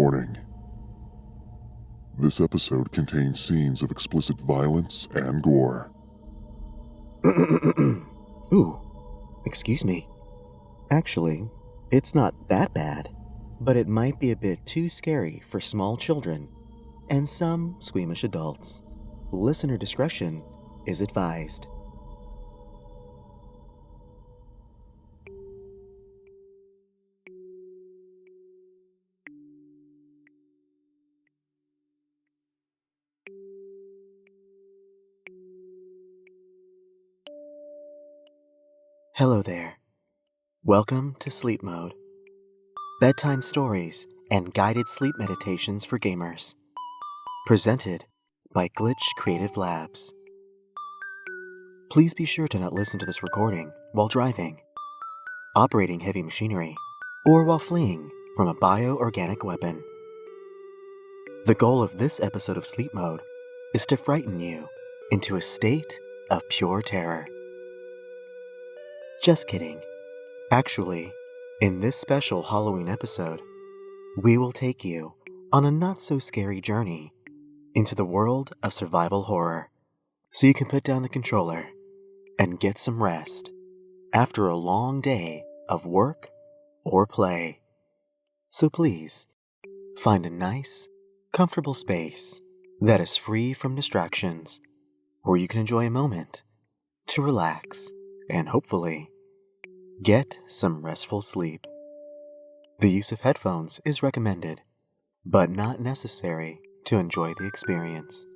Warning. This episode contains scenes of explicit violence and gore. Ooh, excuse me. Actually, it's not that bad, but it might be a bit too scary for small children and some squeamish adults. Listener discretion is advised. Hello there. Welcome to Sleep Mode. Bedtime stories and guided sleep meditations for gamers. Presented by Glitch Creative Labs. Please be sure to not listen to this recording while driving, operating heavy machinery, or while fleeing from a bioorganic weapon. The goal of this episode of Sleep Mode is to frighten you into a state of pure terror. Just kidding. Actually, in this special Halloween episode, we will take you on a not-so-scary journey into the world of survival horror, so you can put down the controller and get some rest after a long day of work or play. So please, find a nice, comfortable space that is free from distractions, where you can enjoy a moment to relax and hopefully get some restful sleep. The use of headphones is recommended, but not necessary to enjoy the experience.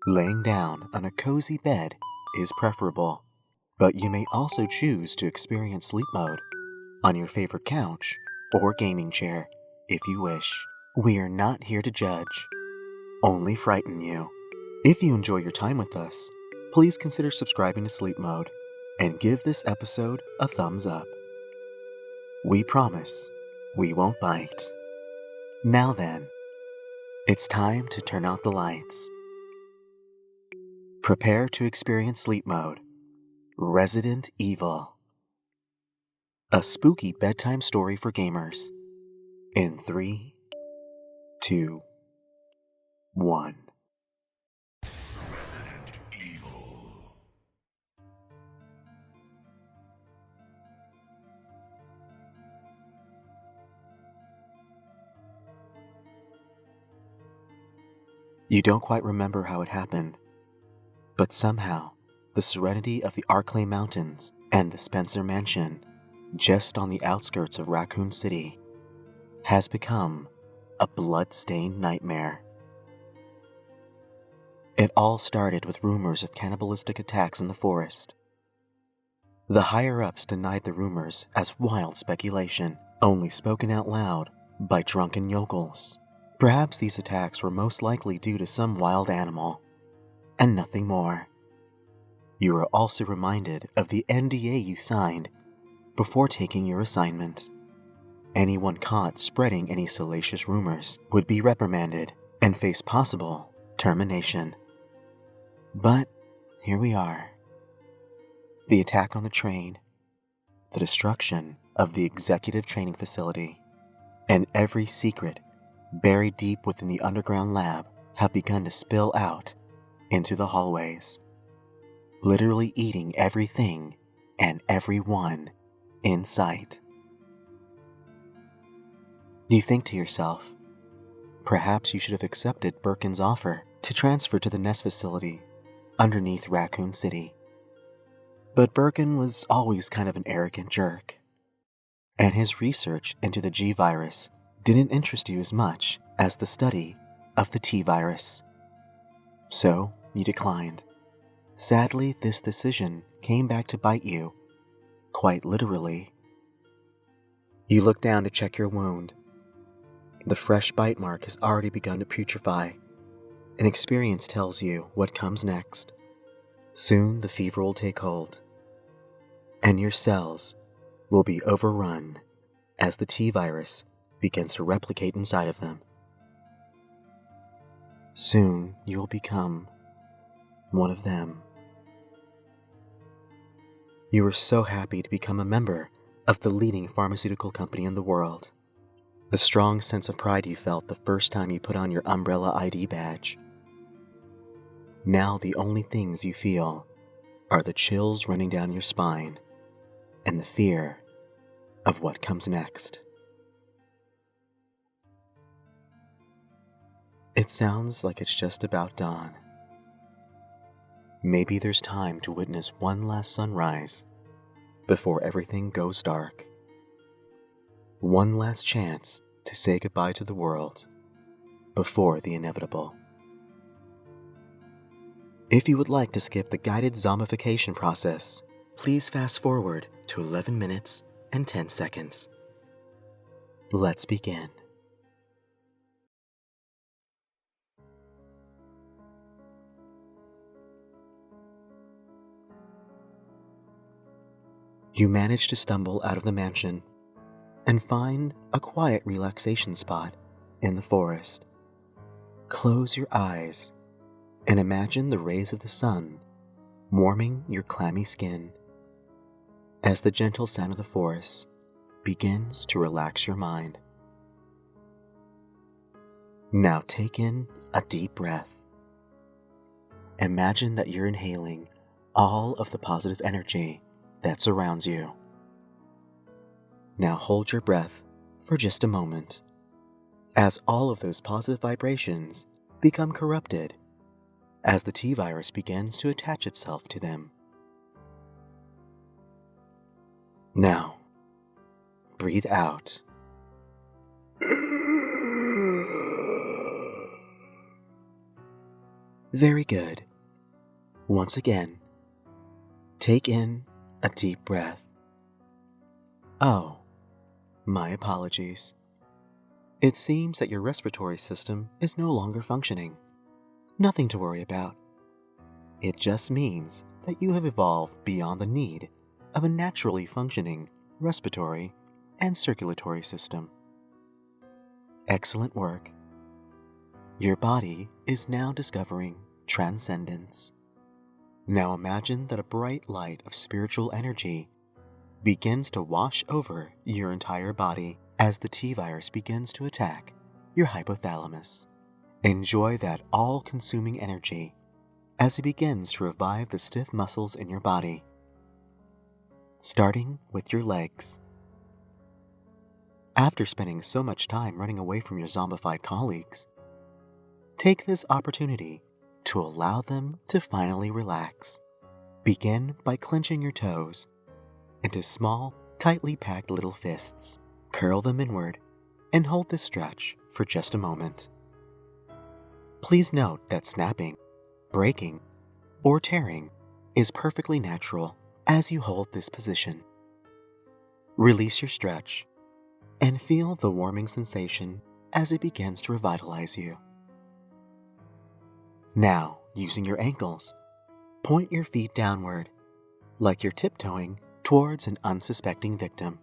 Laying down on a cozy bed is preferable, but you may also choose to experience sleep mode on your favorite couch or gaming chair if you wish. We are not here to judge, only frighten you. If you enjoy your time with us, please consider subscribing to Sleep Mode and give this episode a thumbs up. We promise we won't bite. Now then, it's time to turn out the lights. Prepare to experience Sleep Mode. Resident Evil. A spooky bedtime story for gamers. In 3, 2, 1. Resident Evil. You don't quite remember how it happened, but somehow the serenity of the Arklay Mountains and the Spencer Mansion, just on the outskirts of Raccoon City, has become a blood-stained nightmare. It all started with rumors of cannibalistic attacks in the forest. The higher-ups denied the rumors as wild speculation, only spoken out loud by drunken yokels. Perhaps these attacks were most likely due to some wild animal, and nothing more. You are also reminded of the NDA you signed before taking your assignment. Anyone caught spreading any salacious rumors would be reprimanded and face possible termination. But here we are. The attack on the train, the destruction of the executive training facility, and every secret buried deep within the underground lab have begun to spill out into the hallways, literally eating everything and everyone in sight. You think to yourself, perhaps you should have accepted Birkin's offer to transfer to the Nest facility underneath Raccoon City. But Birkin was always kind of an arrogant jerk, and his research into the G virus didn't interest you as much as the study of the T virus. So you declined. Sadly, this decision came back to bite you, quite literally. You look down to check your wound. The fresh bite mark has already begun to putrefy, and experience tells you what comes next. Soon the fever will take hold, and your cells will be overrun as the T virus begins to replicate inside of them. Soon you will become one of them. You are so happy to become a member of the leading pharmaceutical company in the world. The strong sense of pride you felt the first time you put on your umbrella ID badge. Now the only things you feel are the chills running down your spine and the fear of what comes next. It sounds like it's just about dawn. Maybe there's time to witness one last sunrise before everything goes dark. One last chance to say goodbye to the world before the inevitable. If you would like to skip the guided zombification process, please fast forward to 11 minutes and 10 seconds. Let's begin. You manage to stumble out of the mansion and find a quiet relaxation spot in the forest. Close your eyes and imagine the rays of the sun warming your clammy skin as the gentle sound of the forest begins to relax your mind. Now take in a deep breath. Imagine that you're inhaling all of the positive energy that surrounds you. Now hold your breath for just a moment as all of those positive vibrations become corrupted as the T-virus begins to attach itself to them. Now, breathe out. Very good. Once again, take in a deep breath. Oh, my apologies. It seems that your respiratory system is no longer functioning. Nothing to worry about. It just means that you have evolved beyond the need of a naturally functioning respiratory and circulatory system. Excellent work. Your body is now discovering transcendence. Now imagine that a bright light of spiritual energy begins to wash over your entire body as the T-virus begins to attack your hypothalamus. Enjoy that all-consuming energy as it begins to revive the stiff muscles in your body, starting with your legs. After spending so much time running away from your zombified colleagues, take this opportunity to allow them to finally relax. Begin by clenching your toes into small, tightly packed little fists. Curl them inward and hold this stretch for just a moment. Please note that snapping, breaking, or tearing is perfectly natural as you hold this position. Release your stretch and feel the warming sensation as it begins to revitalize you. Now, using your ankles, point your feet downward, like you're tiptoeing towards an unsuspecting victim.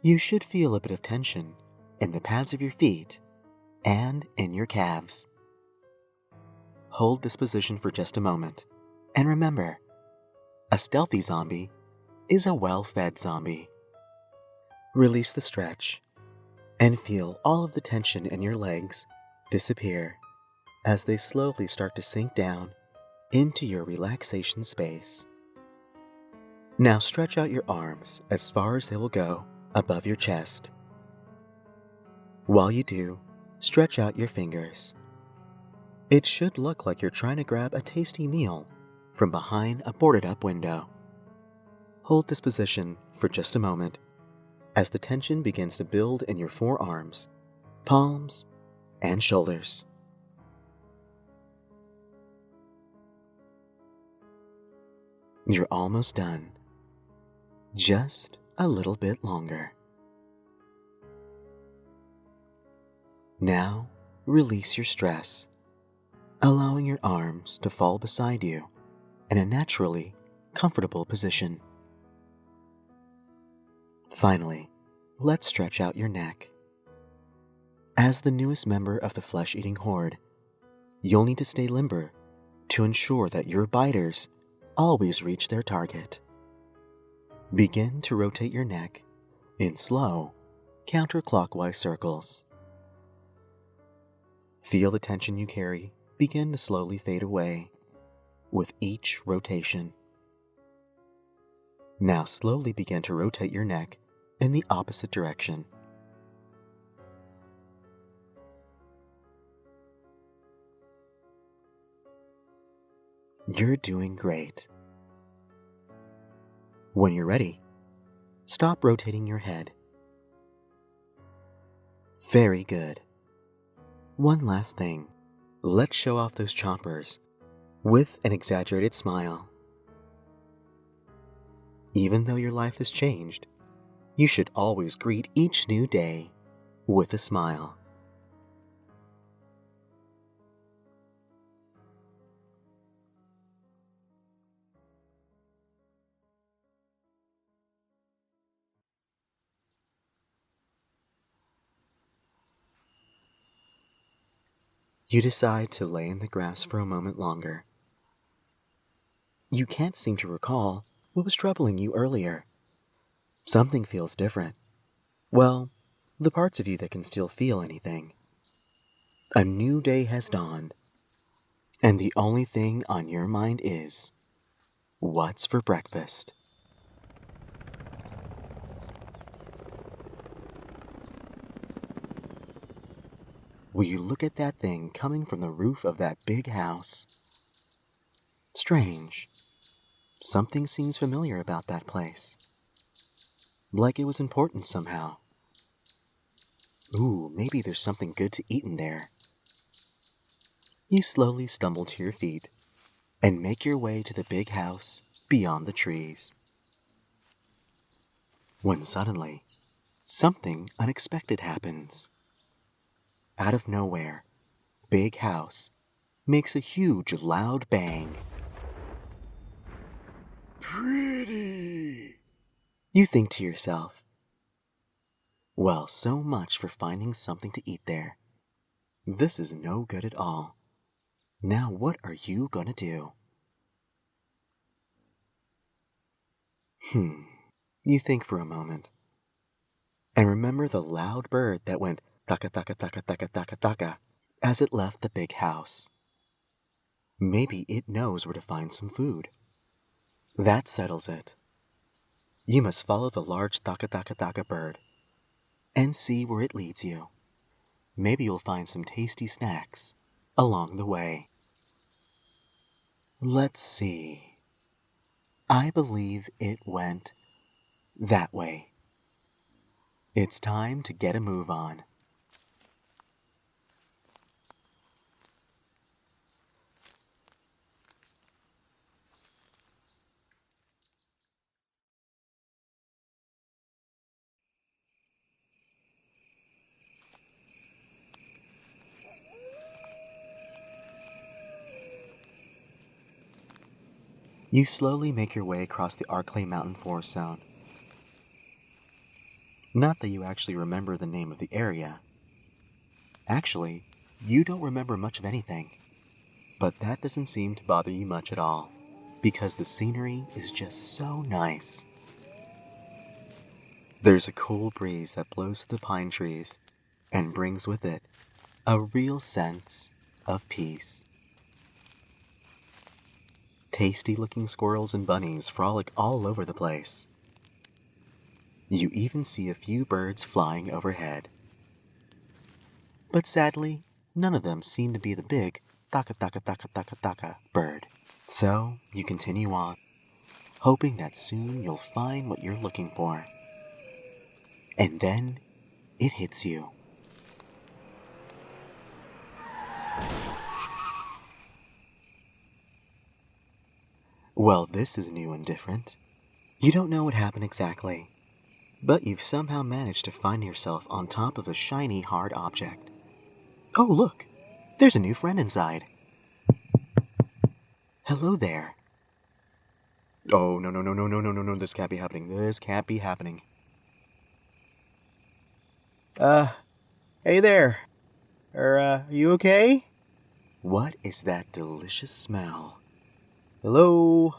You should feel a bit of tension in the pads of your feet and in your calves. Hold this position for just a moment, and remember, a stealthy zombie is a well-fed zombie. Release the stretch and feel all of the tension in your legs disappear as they slowly start to sink down into your relaxation space. Now stretch out your arms as far as they will go above your chest. While you do, stretch out your fingers. It should look like you're trying to grab a tasty meal from behind a boarded-up window. Hold this position for just a moment as the tension begins to build in your forearms, palms, and shoulders. You're almost done. Just a little bit longer. Now, release your stress, allowing your arms to fall beside you in a naturally comfortable position. Finally, let's stretch out your neck. As the newest member of the flesh-eating horde, you'll need to stay limber to ensure that your biters always reach their target. Begin to rotate your neck in slow, counterclockwise circles. Feel the tension you carry begin to slowly fade away with each rotation. Now slowly begin to rotate your neck in the opposite direction. You're doing great. When you're ready, stop rotating your head. Very good. One last thing. Let's show off those chompers with an exaggerated smile. Even though your life has changed, you should always greet each new day with a smile. You decide to lay in the grass for a moment longer. You can't seem to recall what was troubling you earlier. Something feels different. Well, the parts of you that can still feel anything. A new day has dawned, and the only thing on your mind is, what's for breakfast? Will you look at that thing coming from the roof of that big house? Strange. Something seems familiar about that place. Like it was important somehow. Ooh, maybe there's something good to eat in there. You slowly stumble to your feet and make your way to the big house beyond the trees. When suddenly, something unexpected happens. Out of nowhere, big house makes a huge loud bang. Pretty! You think to yourself, well, so much for finding something to eat there. This is no good at all. Now what are you gonna do? You think for a moment. And remember the loud bird that went taka taka taka taka taka taka as it left the big house. Maybe it knows where to find some food. That settles it. You must follow the large taka taka taka bird and see where it leads you. Maybe you'll find some tasty snacks along the way. Let's see. I believe it went that way. It's time to get a move on. You slowly make your way across the Arklay Mountain forest zone. Not that you actually remember the name of the area. Actually, you don't remember much of anything. But that doesn't seem to bother you much at all, because the scenery is just so nice. There's a cool breeze that blows through the pine trees and brings with it a real sense of peace. Tasty-looking squirrels and bunnies frolic all over the place. You even see a few birds flying overhead. But sadly, none of them seem to be the big taka taka taka taka taka bird. So you continue on, hoping that soon you'll find what you're looking for. And then it hits you. Well, this is new and different. You don't know what happened exactly, but you've somehow managed to find yourself on top of a shiny, hard object. Oh, look! There's a new friend inside. Hello there. Oh, no, no, no, no, no, no, no, no, this can't be happening. This can't be happening. Hey there. Are you okay? What is that delicious smell? Hello?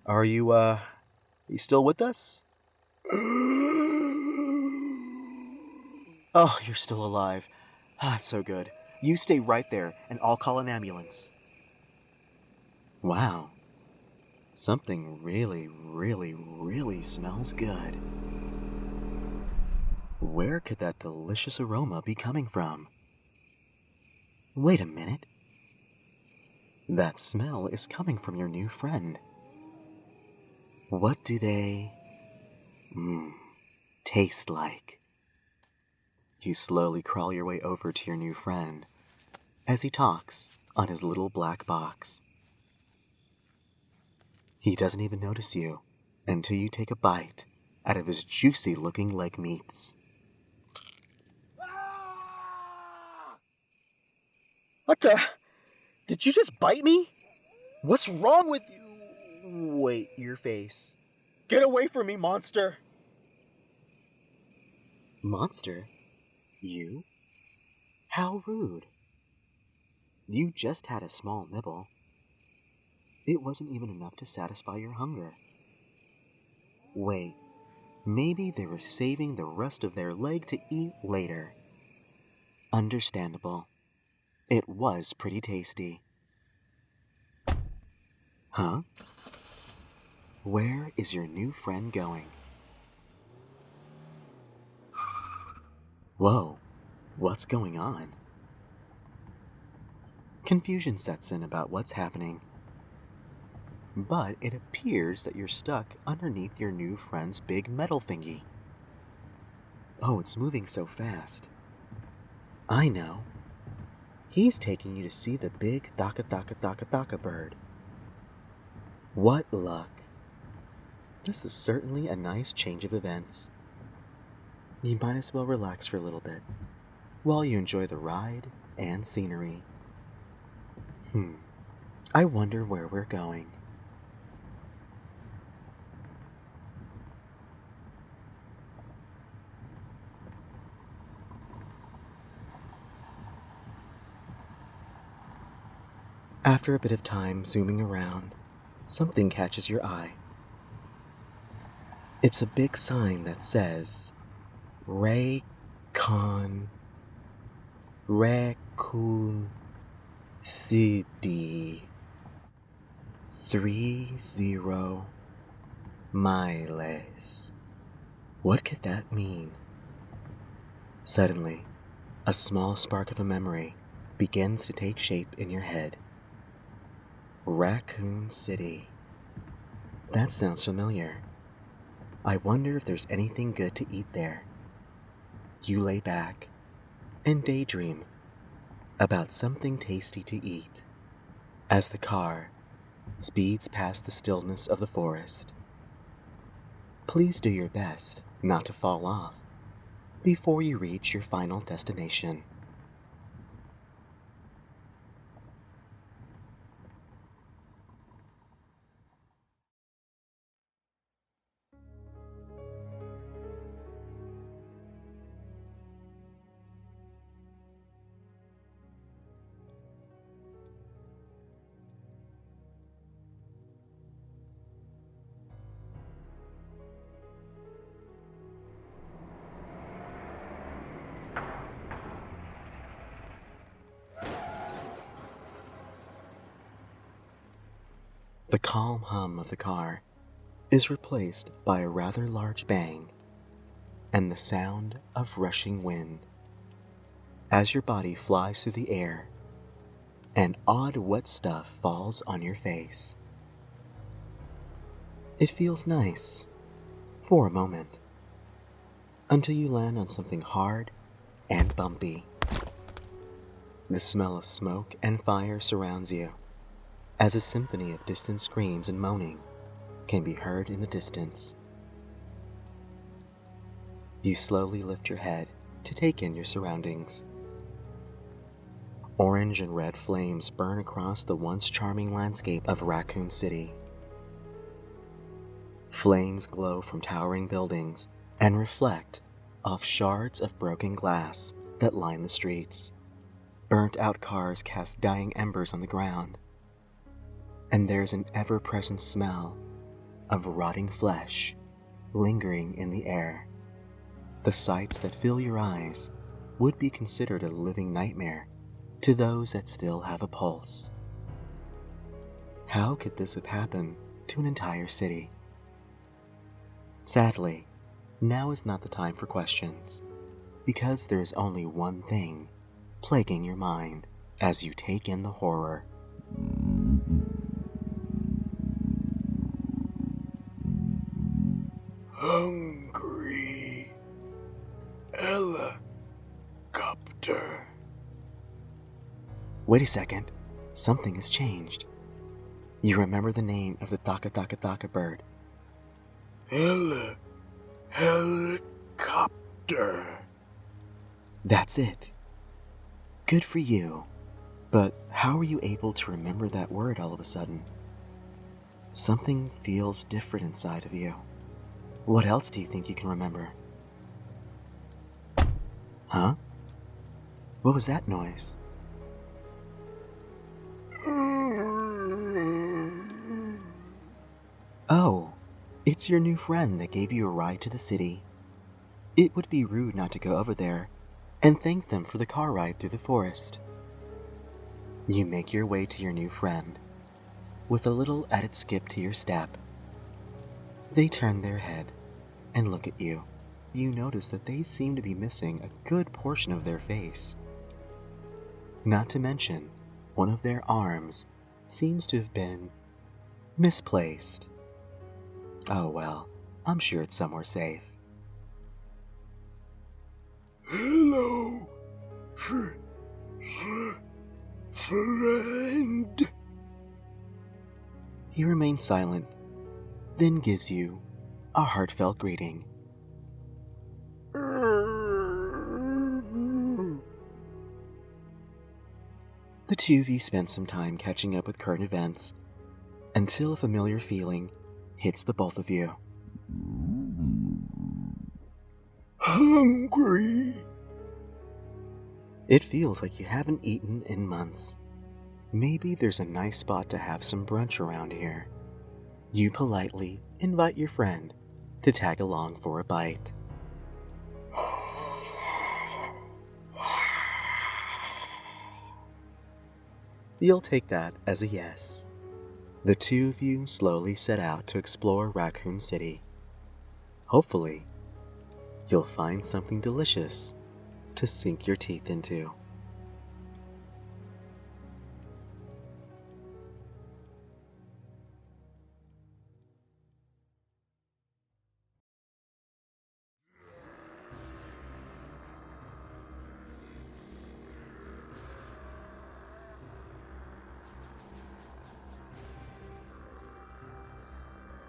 Are you still with us? Oh, you're still alive. Ah, it's so good. You stay right there, and I'll call an ambulance. Wow. Something really, really, really smells good. Where could that delicious aroma be coming from? Wait a minute. That smell is coming from your new friend. What do they taste like? You slowly crawl your way over to your new friend as he talks on his little black box. He doesn't even notice you until you take a bite out of his juicy looking leg meats. What the? Did you just bite me? What's wrong with you? Wait, your face. Get away from me, monster! Monster? You? How rude. You just had a small nibble. It wasn't even enough to satisfy your hunger. Wait, maybe they were saving the rest of their leg to eat later. Understandable. It was pretty tasty. Huh? Where is your new friend going? Whoa, what's going on? Confusion sets in about what's happening. But it appears that you're stuck underneath your new friend's big metal thingy. Oh, it's moving so fast. I know. He's taking you to see the big thaka bird. What luck. This is certainly a nice change of events. You might as well relax for a little bit while you enjoy the ride and scenery. I wonder where we're going. After a bit of time zooming around, something catches your eye. It's a big sign that says, Raccoon City 30 miles. What could that mean? Suddenly, a small spark of a memory begins to take shape in your head. Raccoon City. That sounds familiar. I wonder if there's anything good to eat there. You lay back and daydream about something tasty to eat as the car speeds past the stillness of the forest. Please do your best not to fall off before you reach your final destination. The calm hum of the car is replaced by a rather large bang and the sound of rushing wind as your body flies through the air and odd wet stuff falls on your face. It feels nice for a moment until you land on something hard and bumpy. The smell of smoke and fire surrounds you as a symphony of distant screams and moaning can be heard in the distance. You slowly lift your head to take in your surroundings. Orange and red flames burn across the once charming landscape of Raccoon City. Flames glow from towering buildings and reflect off shards of broken glass that line the streets. Burnt-out cars cast dying embers on the ground, and there's an ever-present smell of rotting flesh lingering in the air. The sights that fill your eyes would be considered a living nightmare to those that still have a pulse. How could this have happened to an entire city? Sadly, now is not the time for questions, because there is only one thing plaguing your mind as you take in the horror. Hungry helicopter. Wait a second, something has changed. You remember the name of the Taka bird. Helicopter. That's it. Good for you. But how are you able to remember that word all of a sudden? Something feels different inside of you. What else do you think you can remember? Huh? What was that noise? Oh, it's your new friend that gave you a ride to the city. It would be rude not to go over there and thank them for the car ride through the forest. You make your way to your new friend, with a little added skip to your step. They turn their head and look at you. You notice that they seem to be missing a good portion of their face. Not to mention, one of their arms seems to have been misplaced. Oh well, I'm sure it's somewhere safe. Hello, friend. He remains silent, then gives you a heartfelt greeting. The two of you spend some time catching up with current events until a familiar feeling hits the both of you. Hungry. It feels like you haven't eaten in months. Maybe there's a nice spot to have some brunch around here. You politely invite your friend to tag along for a bite. You'll take that as a yes. The two of you slowly set out to explore Raccoon City. Hopefully, you'll find something delicious to sink your teeth into.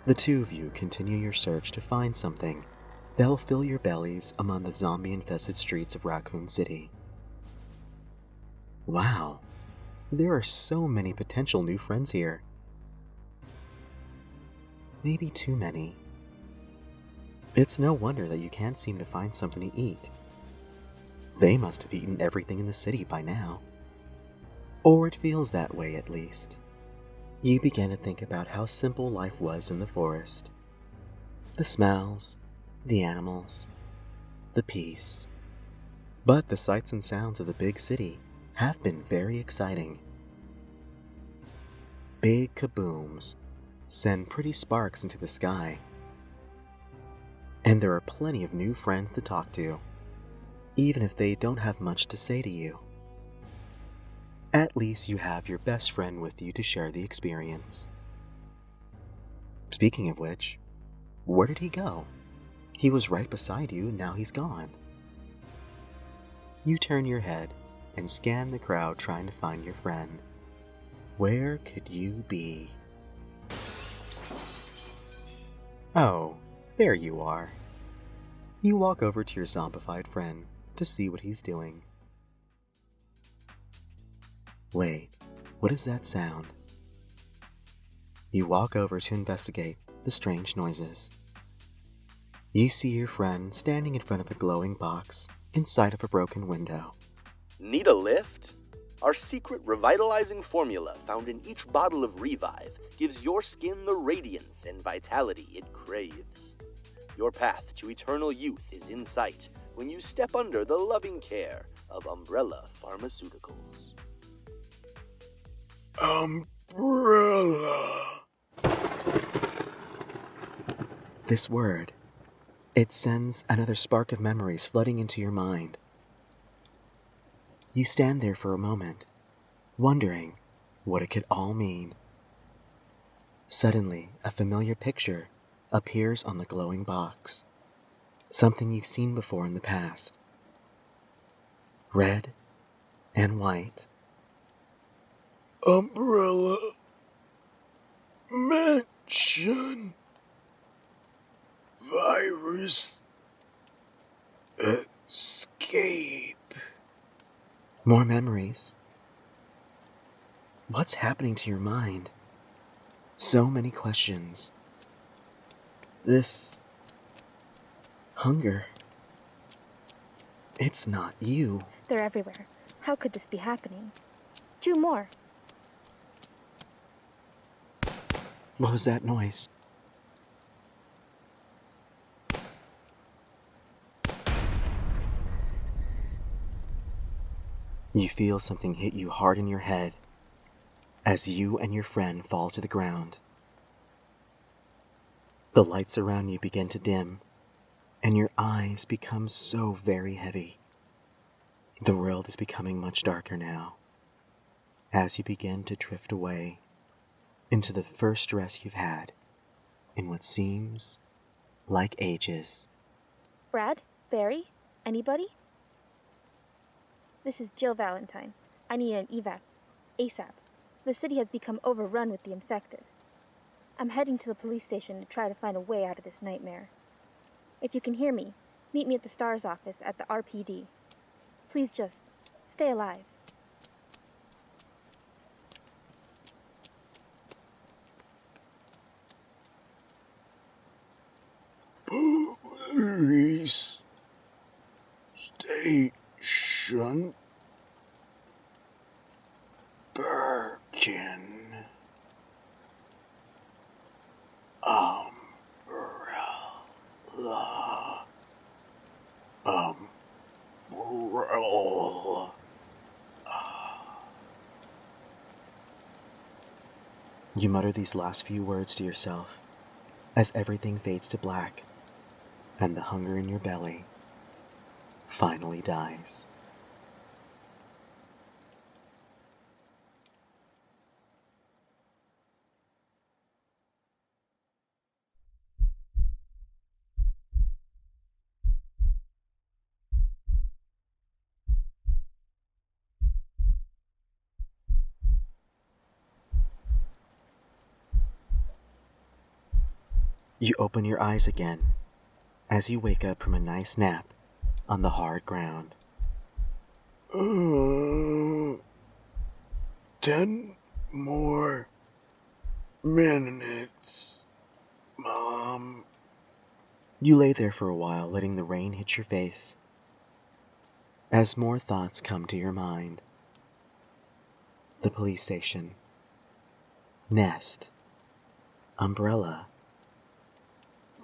The two of you continue your search to find something that will fill your bellies among the zombie-infested streets of Raccoon City. Wow, there are so many potential new friends here. Maybe too many. It's no wonder that you can't seem to find something to eat. They must have eaten everything in the city by now. Or it feels that way at least. You begin to think about how simple life was in the forest. The smells, the animals, the peace. But the sights and sounds of the big city have been very exciting. Big kabooms send pretty sparks into the sky. And there are plenty of new friends to talk to, even if they don't have much to say to you. At least you have your best friend with you to share the experience. Speaking of which, where did he go? He was right beside you, now he's gone. You turn your head and scan the crowd trying to find your friend. Where could you be? Oh, there you are. You walk over to your zombified friend to see what he's doing. Wait, what is that sound? You walk over to investigate the strange noises. You see your friend standing in front of a glowing box inside of a broken window. Need a lift? Our secret revitalizing formula found in each bottle of Revive gives your skin the radiance and vitality it craves. Your path to eternal youth is in sight. when you step under the loving care of Umbrella Pharmaceuticals. Umbrella. This word, it sends another spark of memories flooding into your mind. You stand there for a moment, wondering what it could all mean. Suddenly, a familiar picture appears on the glowing box. Something you've seen before in the past. Red and white. Umbrella. Mansion. Virus. Escape. More memories. What's happening to your mind? So many questions. This hunger. It's not you. They're everywhere. How could this be happening? 2 more. What was that noise? You feel something hit you hard in your head as you and your friend fall to the ground. The lights around you begin to dim, and your eyes become so very heavy. The world is becoming much darker now, as you begin to drift away into the first rest you've had in what seems like ages. Brad? Barry? Anybody? This is Jill Valentine. I need an evac. ASAP. The city has become overrun with the infected. I'm heading to the police station to try to find a way out of this nightmare. If you can hear me, meet me at the STARS office at the RPD. Please just stay alive. Police station. Birkin. Umbrella. Umbrella. You mutter these last few words to yourself as everything fades to black and the hunger in your belly finally dies. You open your eyes again as you wake up from a nice nap on the hard ground. 10 more minutes, Mom. You lay there for a while, letting the rain hit your face as more thoughts come to your mind. The police station, Nest, Umbrella,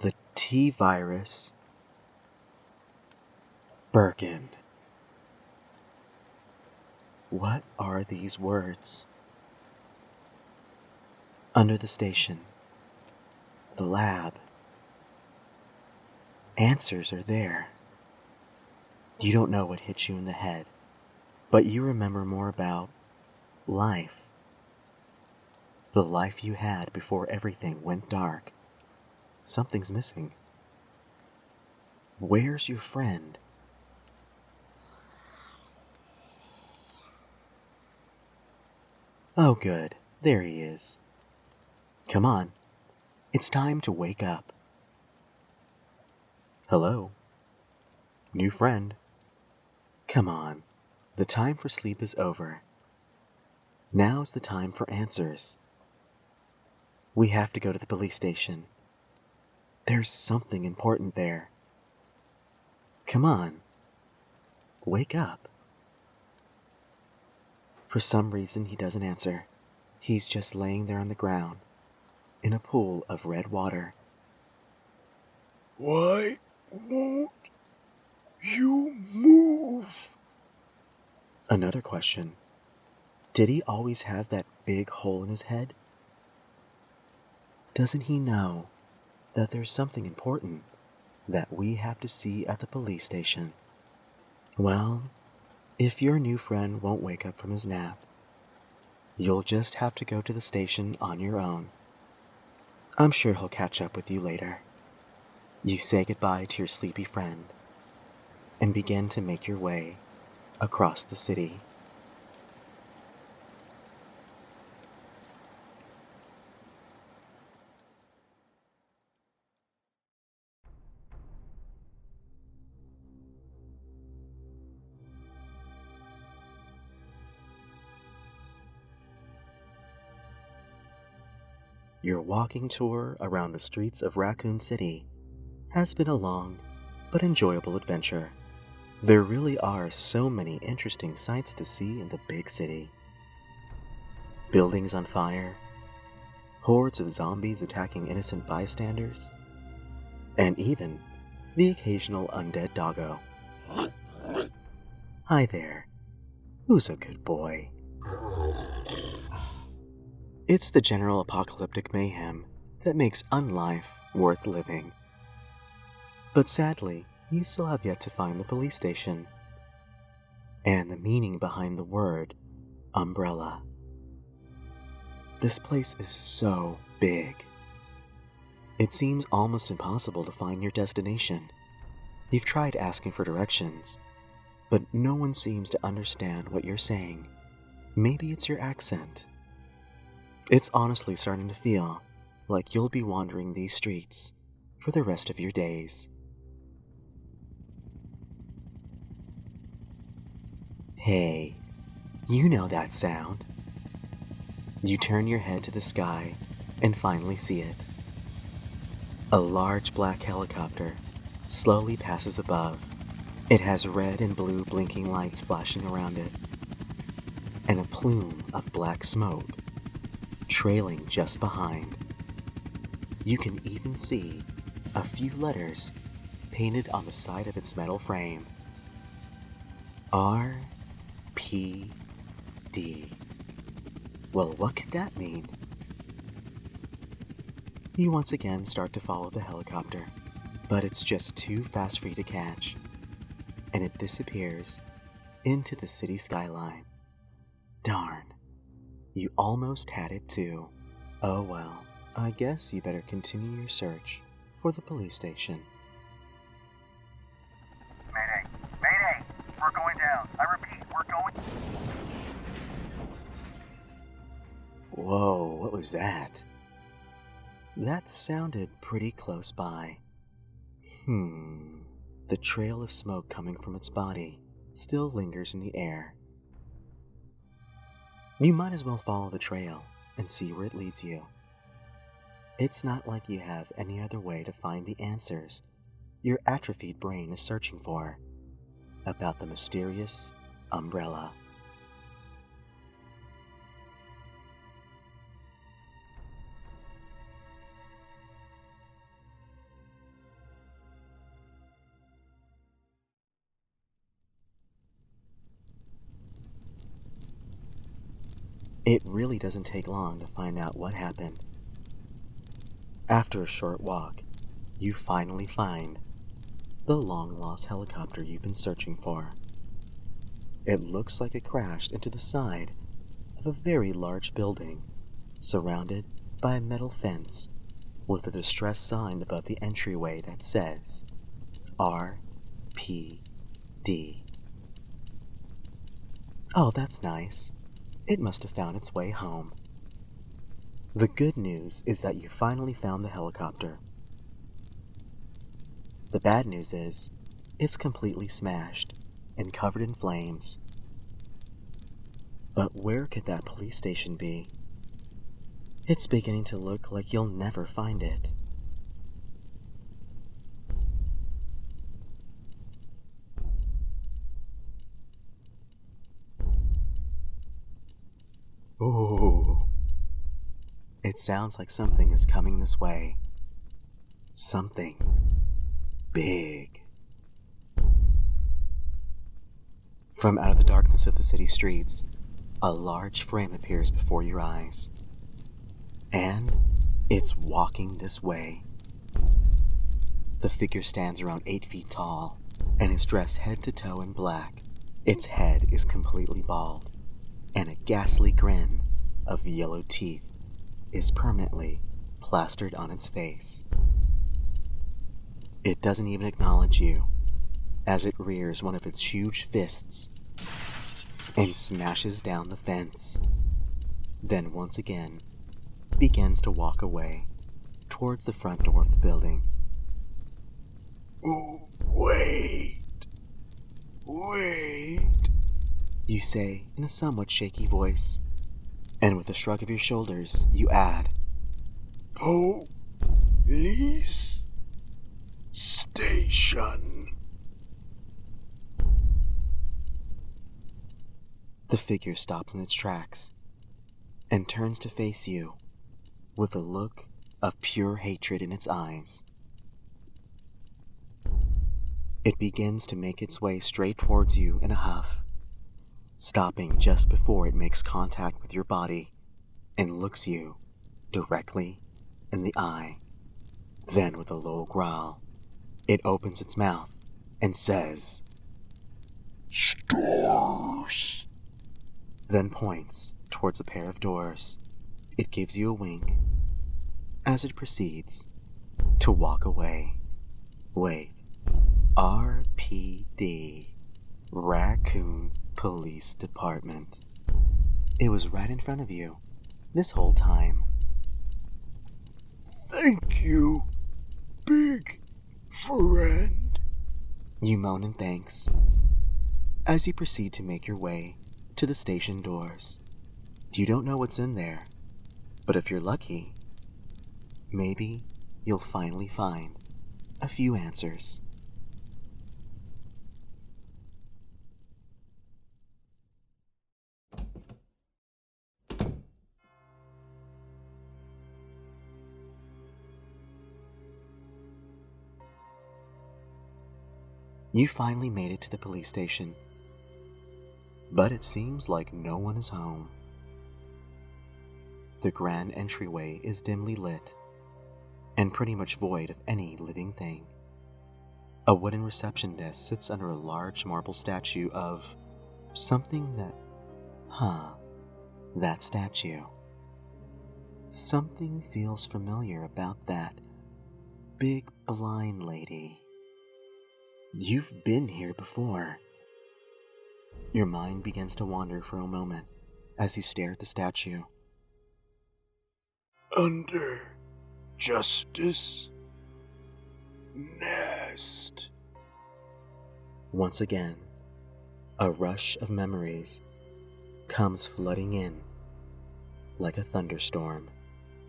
the T-virus, Birkin. What are these words? Under the station, the lab. Answers are there. You don't know what hit you in the head, but you remember more about life. The life you had before everything went dark. Something's missing. Where's your friend? Oh, good. There he is. Come on. It's time to wake up. Hello? New friend. Come on. The time for sleep is over. Now's the time for answers. We have to go to the police station. There's something important there. Come on. Wake up. For some reason, he doesn't answer. He's just laying there on the ground, in a pool of red water. Why won't You move. Another question. Did he always have that big hole in his head? Doesn't he know that there's something important that we have to see at the police station? Well, if your new friend won't wake up from his nap, you'll just have to go to the station on your own. I'm sure he'll catch up with you later. You say goodbye to your sleepy friend and begin to make your way across the city. Your walking tour around the streets of Raccoon City has been a long but enjoyable adventure. There really are so many interesting sights to see in the big city. Buildings on fire, hordes of zombies attacking innocent bystanders, and even the occasional undead doggo. Hi there, who's a good boy? It's the general apocalyptic mayhem that makes unlife worth living. But sadly, you still have yet to find the police station and the meaning behind the word umbrella. This place is so big. It seems almost impossible to find your destination. You've tried asking for directions, but no one seems to understand what you're saying. Maybe it's your accent. It's honestly starting to feel like you'll be wandering these streets for the rest of your days. Hey, you know that sound. You turn your head to the sky and finally see it. A large black helicopter slowly passes above. It has red and blue blinking lights flashing around it, and a plume of black smoke trailing just behind. You can even see a few letters painted on the side of its metal frame. R.P.D. Well, what could that mean? You once again start to follow the helicopter, but it's just too fast for you to catch, and it disappears into the city skyline. Darn, you almost had it too. Oh well, I guess you better continue your search for the police station. Mayday! Mayday! We're going down. I repeat, we're going... Whoa, what was that? That sounded pretty close by. The trail of smoke coming from its body still lingers in the air. You might as well follow the trail and see where it leads you. It's not like you have any other way to find the answers your atrophied brain is searching for about the mysterious umbrella. It really doesn't take long to find out what happened. After a short walk, you finally find the long-lost helicopter you've been searching for. It looks like it crashed into the side of a very large building, surrounded by a metal fence with a distress sign above the entryway that says R.P.D. Oh, that's nice. It must have found its way home. The good news is that you finally found the helicopter. The bad news is, it's completely smashed and covered in flames. But where could that police station be? It's beginning to look like you'll never find it. Ooh. It sounds like something is coming this way. Something big. From out of the darkness of the city streets, a large frame appears before your eyes. And it's walking this way. The figure stands around 8 feet tall and is dressed head to toe in black. Its head is completely bald, and a ghastly grin of yellow teeth is permanently plastered on its face. It doesn't even acknowledge you as it rears one of its huge fists and smashes down the fence. Then once again begins to walk away towards the front door of the building. Oh, wait. You say in a somewhat shaky voice, and with a shrug of your shoulders, you add, Police station. The figure stops in its tracks and turns to face you with a look of pure hatred in its eyes. It begins to make its way straight towards you in a huff, stopping just before it makes contact with your body and looks you directly in the eye. Then with a low growl, it opens its mouth and says, Stars. Then points towards a pair of doors. It gives you a wink as it proceeds to walk away. Wait, RPD, Raccoon Police Department. It was right in front of you this whole time. Thank you, big friend. You moan in thanks as you proceed to make your way to the station doors. You don't know what's in there, but if you're lucky, maybe you'll finally find a few answers. You finally made it to the police station, but it seems like no one is home. The grand entryway is dimly lit and pretty much void of any living thing. A wooden reception desk sits under a large marble statue of something that, that statue. Something feels familiar about that big blind lady. You've been here before. Your mind begins to wander for a moment as you stare at the statue. Under Justice Nest. Once again, a rush of memories comes flooding in like a thunderstorm,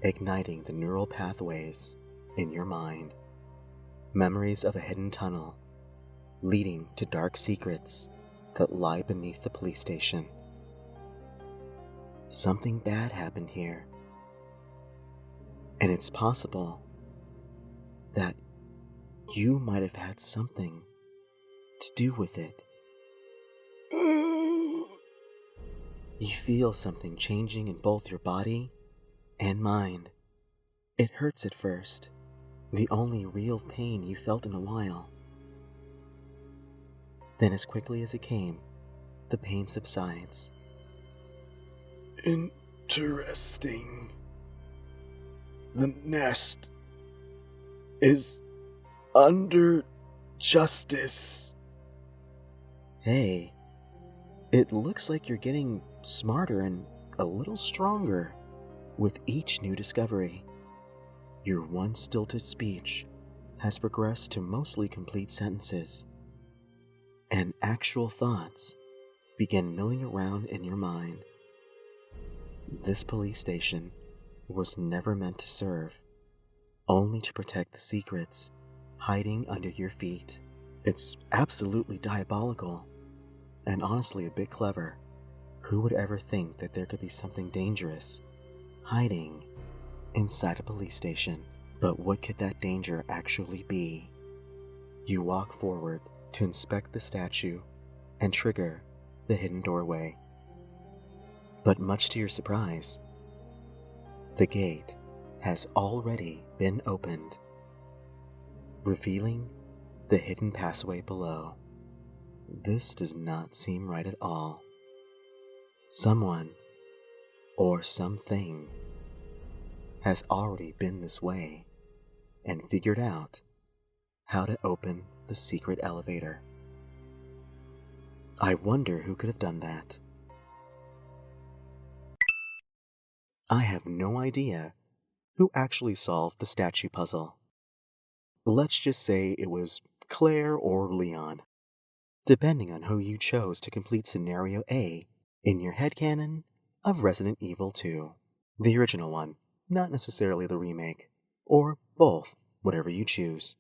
igniting the neural pathways in your mind. Memories of a hidden tunnel leading to dark secrets that lie beneath the police station. Something bad happened here, and it's possible that you might have had something to do with it. You feel something changing in both your body and mind. It hurts at first, the only real pain you felt in a while. Then as quickly as it came, the pain subsides. Interesting. The nest is under justice. Hey, it looks like you're getting smarter and a little stronger with each new discovery. Your once stilted speech has progressed to mostly complete sentences, and actual thoughts begin milling around in your mind. This police station was never meant to serve, only to protect the secrets hiding under your feet. It's absolutely diabolical, and honestly a bit clever. Who would ever think that there could be something dangerous hiding inside a police station? But what could that danger actually be? You walk forward to inspect the statue and trigger the hidden doorway. But much to your surprise, the gate has already been opened, revealing the hidden passageway below. This does not seem right at all. Someone or something has already been this way and figured out how to open the secret elevator. I wonder who could have done that. I have no idea who actually solved the statue puzzle. Let's just say it was Claire or Leon, depending on who you chose to complete Scenario A in your headcanon of Resident Evil 2. The original one, not necessarily the remake, or both, whatever you choose.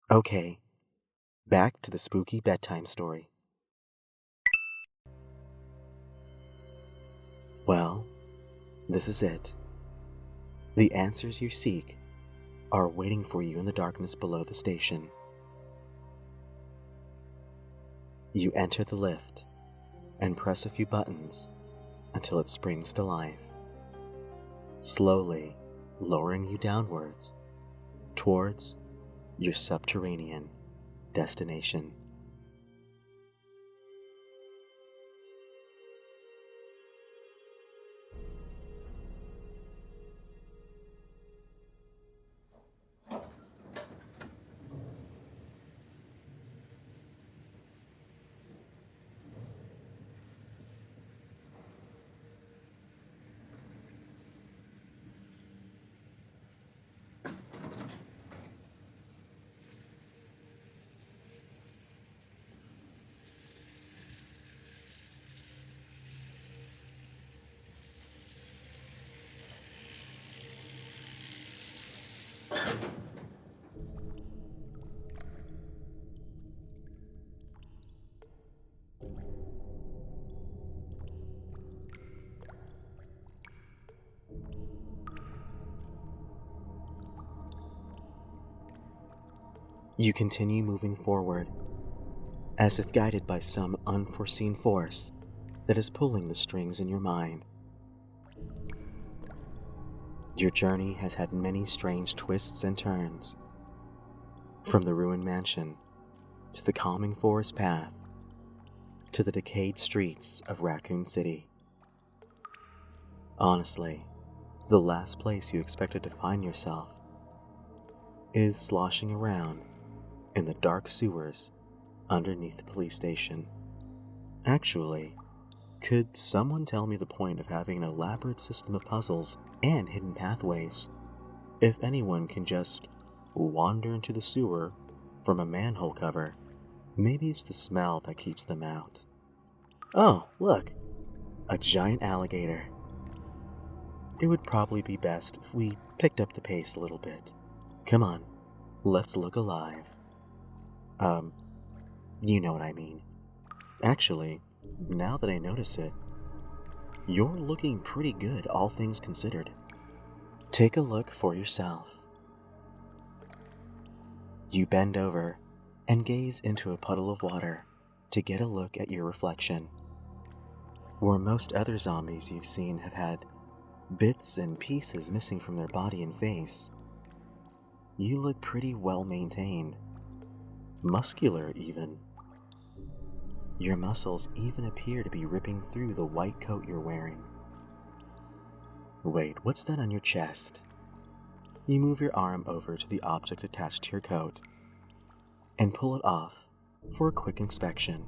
Okay, back to the spooky bedtime story. Well, this is it. The answers you seek are waiting for you in the darkness below the station. You enter the lift and press a few buttons until it springs to life, slowly lowering you downwards towards your subterranean destination. You continue moving forward, as if guided by some unforeseen force that is pulling the strings in your mind. Your journey has had many strange twists and turns, from the ruined mansion, to the calming forest path, to the decayed streets of Raccoon City. Honestly, the last place you expected to find yourself is sloshing around in the dark sewers underneath the police station. Actually, could someone tell me the point of having an elaborate system of puzzles and hidden pathways if anyone can just wander into the sewer from a manhole cover? Maybe it's the smell that keeps them out. Oh, look, a giant alligator. It would probably be best if we picked up the pace a little bit. Come on, let's look alive. You know what I mean. Actually, now that I notice it, you're looking pretty good, all things considered. Take a look for yourself. You bend over and gaze into a puddle of water to get a look at your reflection. Where most other zombies you've seen have had bits and pieces missing from their body and face, you look pretty well maintained. Muscular, even. Your muscles even appear to be ripping through the white coat you're wearing. Wait, what's that on your chest? You move your arm over to the object attached to your coat and pull it off for a quick inspection.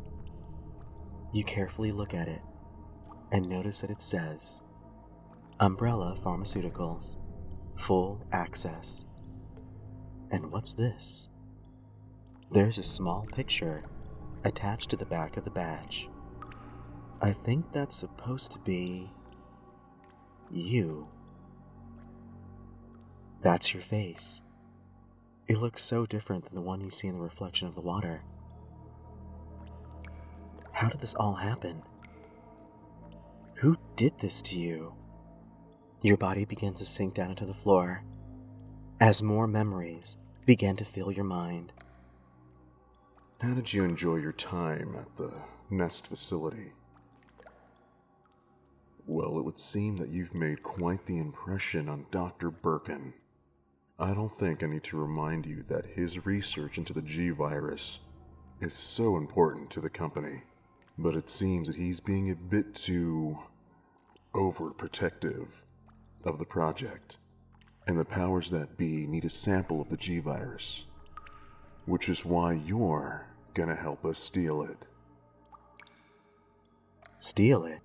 You carefully look at it and notice that it says, Umbrella Pharmaceuticals, full access. And what's this? There's a small picture attached to the back of the badge. I think that's supposed to be you. That's your face. It looks so different than the one you see in the reflection of the water. How did this all happen? Who did this to you? Your body begins to sink down into the floor as more memories begin to fill your mind. How did you enjoy your time at the Nest facility. Well, it would seem that you've made quite the impression on Dr. Birkin. I don't think I need to remind you that his research into the G virus is so important to the company, but it seems that he's being a bit too overprotective of the project, and the powers that be need a sample of the G virus, which is why you're gonna help us steal it. Steal it?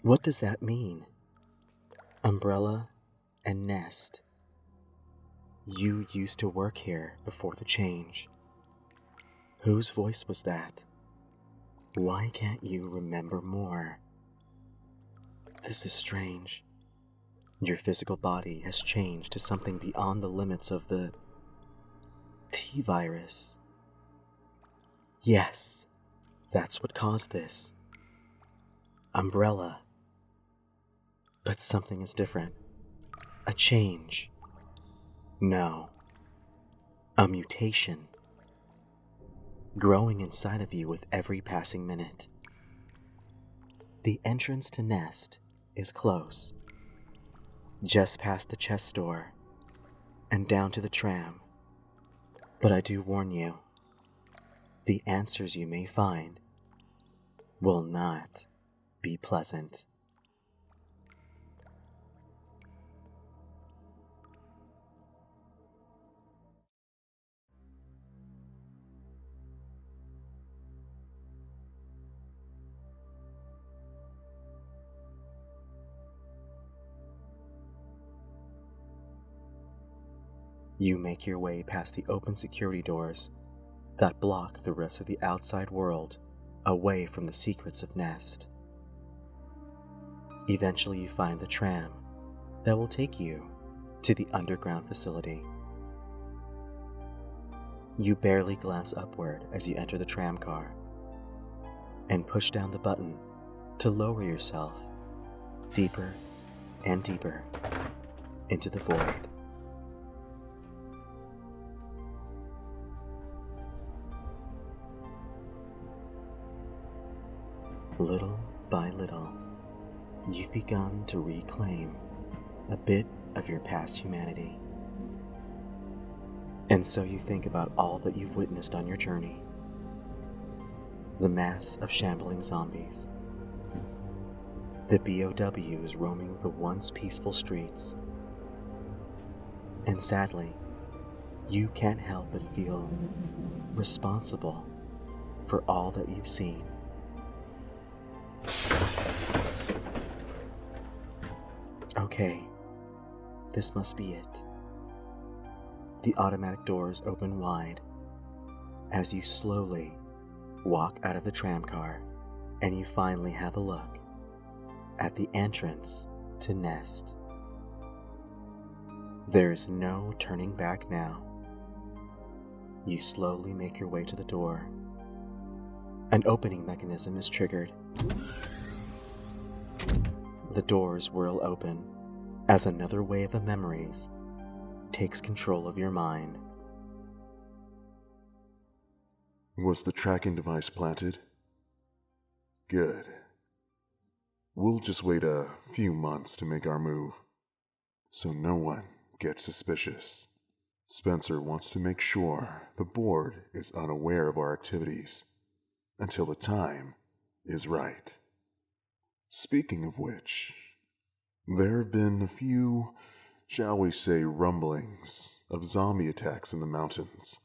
What does that mean? Umbrella and Nest. You used to work here before the change. Whose voice was that? Why can't you remember more? This is strange. Your physical body has changed to something beyond the limits of the T-virus. Yes, that's what caused this. Umbrella. But something is different. A change. No. A mutation. Growing inside of you with every passing minute. The entrance to Nest is close. Just past the chest store and down to the tram. But I do warn you, the answers you may find will not be pleasant. You make your way past the open security doors that block the rest of the outside world away from the secrets of Nest. Eventually you find the tram that will take you to the underground facility. You barely glance upward as you enter the tram car and push down the button to lower yourself deeper and deeper into the void. Little by little, you've begun to reclaim a bit of your past humanity. And so you think about all that you've witnessed on your journey. The mass of shambling zombies. The BOWs roaming the once peaceful streets. And sadly, you can't help but feel responsible for all that you've seen. Okay, this must be it. The automatic doors open wide as you slowly walk out of the tram car and you finally have a look at the entrance to Nest. There's no turning back now. You slowly make your way to the door. An opening mechanism is triggered. The doors whirl open as another wave of memories takes control of your mind. Was the tracking device planted? Good. We'll just wait a few months to make our move, so no one gets suspicious. Spencer wants to make sure the board is unaware of our activities until the time is right. Speaking of which, there have been a few, shall we say, rumblings of zombie attacks in the mountains.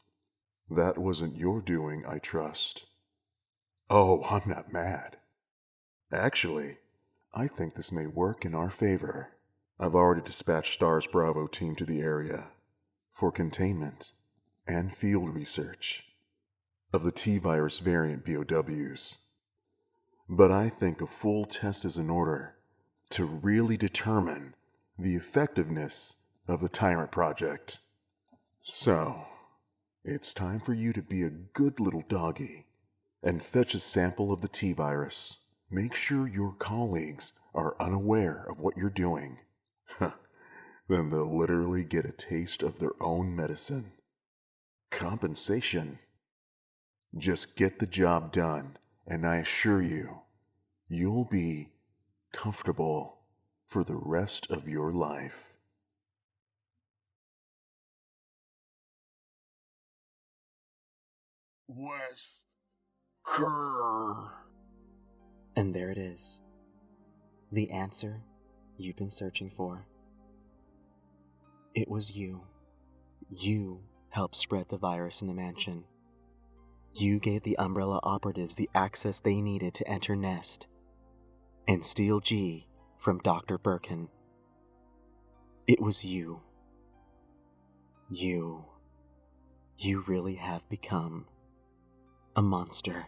That wasn't your doing, I trust. Oh, I'm not mad. Actually, I think this may work in our favor. I've already dispatched STARS Bravo team to the area for containment and field research of the T-virus variant BOWs. But I think a full test is in order to really determine the effectiveness of the Tyrant Project. So, it's time for you to be a good little doggy and fetch a sample of the T-virus. Make sure your colleagues are unaware of what you're doing. Then they'll literally get a taste of their own medicine. Compensation. Just get the job done and I assure you, you'll be comfortable for the rest of your life. Wesker. And there it is. The answer you've been searching for. It was you. You helped spread the virus in the mansion. You gave the Umbrella operatives the access they needed to enter Nest and steal G from Dr. Birkin. It was you. You really have become a monster.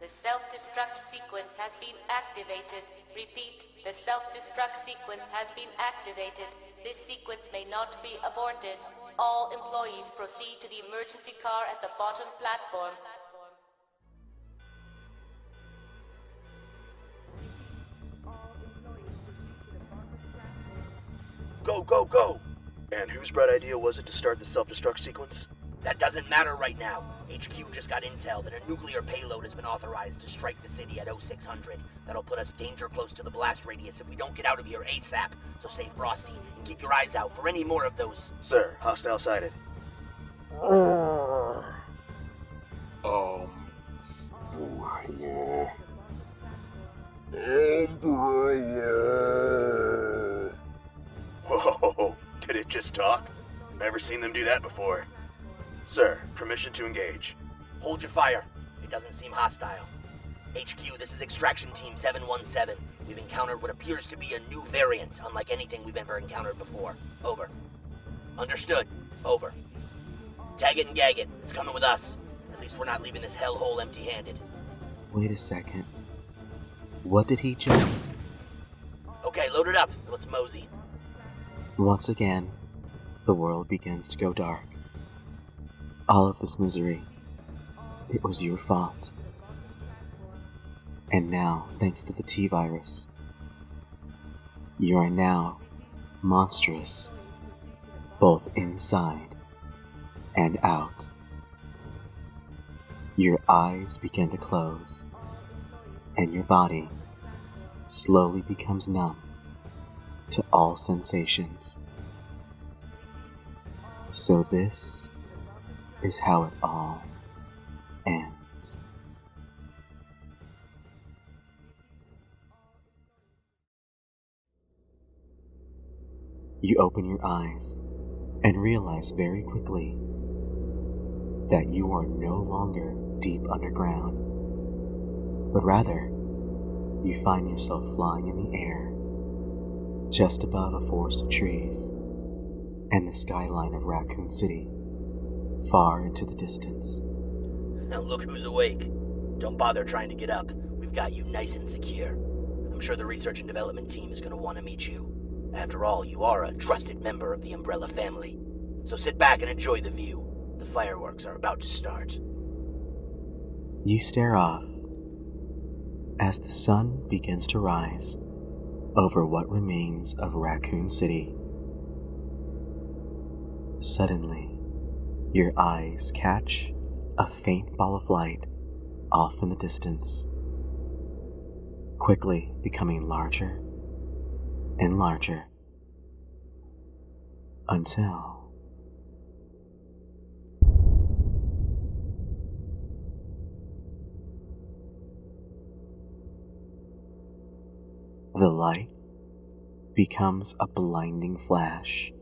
The self-destruct sequence has been activated. Repeat, the self-destruct sequence has been activated. This sequence may not be aborted. All employees proceed to the emergency car at the bottom platform. Go, go, go! And whose bright idea was it to start the self-destruct sequence? That doesn't matter right now. HQ just got intel that a nuclear payload has been authorized to strike the city at 0600. That'll put us danger close to the blast radius if we don't get out of here ASAP. So save Frosty and keep your eyes out for any more of those. Sir, hostile sighted. Umbrella. Umbrella. Whoa, did it just talk? Never seen them do that before. Sir, permission to engage. Hold your fire. It doesn't seem hostile. HQ, this is Extraction Team 717. We've encountered what appears to be a new variant, unlike anything we've ever encountered before. Over. Understood. Over. Tag it and gag it. It's coming with us. At least we're not leaving this hellhole empty-handed. Wait a second. What did he just... Okay, load it up. Let's mosey. Once again, the world begins to go dark. All of this misery, it was your fault. And now, thanks to the T-virus, you are now monstrous, both inside and out. Your eyes begin to close, and your body slowly becomes numb to all sensations. So this is how it all ends. You open your eyes and realize very quickly that you are no longer deep underground, but rather you find yourself flying in the air just above a forest of trees and the skyline of Raccoon City far into the distance. Now look who's awake. Don't bother trying to get up. We've got you nice and secure. I'm sure the research and development team is going to want to meet you. After all, you are a trusted member of the Umbrella family. So sit back and enjoy the view. The fireworks are about to start. You stare off as the sun begins to rise over what remains of Raccoon City. Suddenly, your eyes catch a faint ball of light off in the distance, quickly becoming larger and larger until the light becomes a blinding flash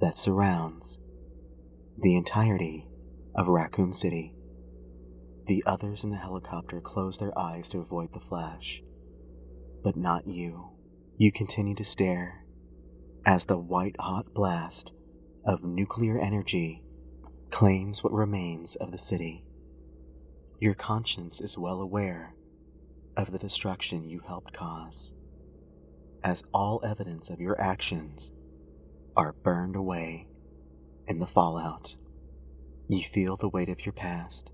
that surrounds the entirety of Raccoon City. The others in the helicopter close their eyes to avoid the flash, but not you. You continue to stare as the white-hot blast of nuclear energy claims what remains of the city. Your conscience is well aware of the destruction you helped cause, as all evidence of your actions are burned away in the fallout. You feel the weight of your past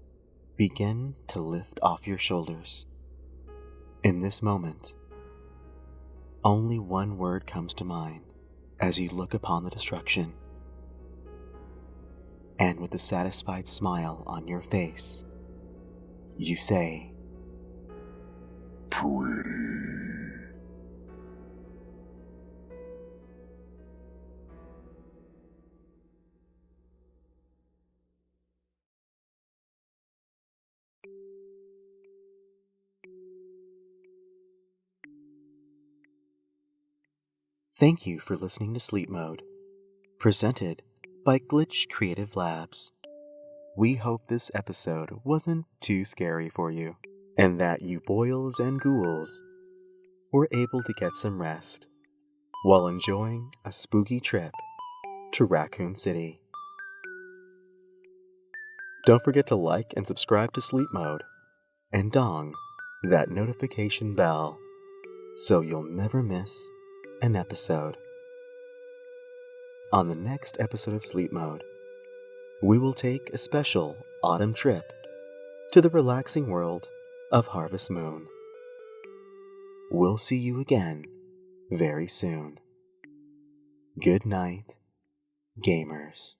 begin to lift off your shoulders. In this moment, only one word comes to mind as you look upon the destruction. And with a satisfied smile on your face, You say, Pretty. Thank you for listening to Sleep Mode, presented by Glitch Creative Labs. We hope this episode wasn't too scary for you, and that you boils and ghouls were able to get some rest while enjoying a spooky trip to Raccoon City. Don't forget to like and subscribe to Sleep Mode, and dong that notification bell so you'll never miss an episode. On the next episode of Sleep Mode, we will take a special autumn trip to the relaxing world of Harvest Moon. We'll see you again very soon. Good night, gamers.